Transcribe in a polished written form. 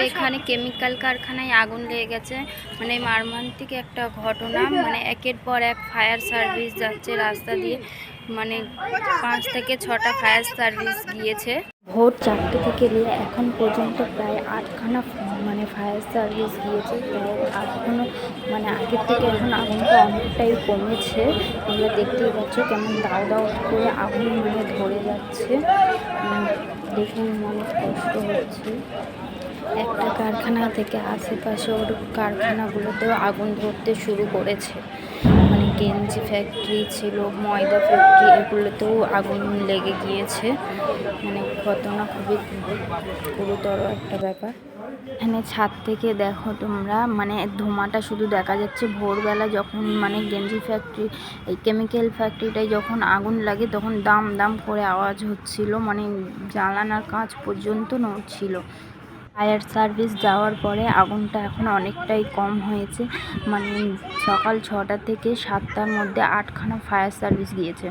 এখানে কেমিক্যাল কারখানায় আগুন লেগে গেছে। মানে মর্মান্তিক একটা ঘটনা। মানে একের পর এক ফায়ার সার্ভিস যাচ্ছে রাস্তা দিয়ে। মানে 5 থেকে 6টা ফায়ার সার্ভিস গিয়েছে। ভোর 4টে থেকে নিয়ে এখন পর্যন্ত প্রায় 8খানা মানে ফায়ার সার্ভিস গিয়েছে। প্রায় এখনও মানে আগের থেকে এখন আগুনটা অনেকটাই কমেছে। তোমরা দেখতেই পাচ্ছ কেমন দাও দাও করে আগুন মানে ধরে যাচ্ছে। দেখে অনেক কষ্ট হচ্ছে। একটা কারখানা থেকে আশেপাশে ওর কারখানাগুলোতেও আগুন ধরতে শুরু করেছে। মানে গেঞ্জি ফ্যাক্টরি ছিল, ময়দা ফ্যাক্টরি, এগুলোতেও আগুন লেগে গিয়েছে। মানে ঘটনা খুবই গুরুতর একটা ব্যাপার। এখানে ছাদ থেকে দেখো তোমরা, মানে ধোঁয়াটা শুধু দেখা যাচ্ছে। ভোরবেলা যখন মানে গেঞ্জি ফ্যাক্টরি, এই কেমিক্যাল ফ্যাক্টরিটায় যখন আগুন লাগে তখন দাম দাম করে আওয়াজ হচ্ছিল, মানে জানালার কাঁচ পর্যন্ত নড়ছিল। ফায়ার সার্ভিস যাওয়ার পরে আগুনটা এখন অনেকটাই কম হয়েছে। মানে সকাল 6টা থেকে 7টার মধ্যে 8খানা ফায়ার সার্ভিস গিয়েছে।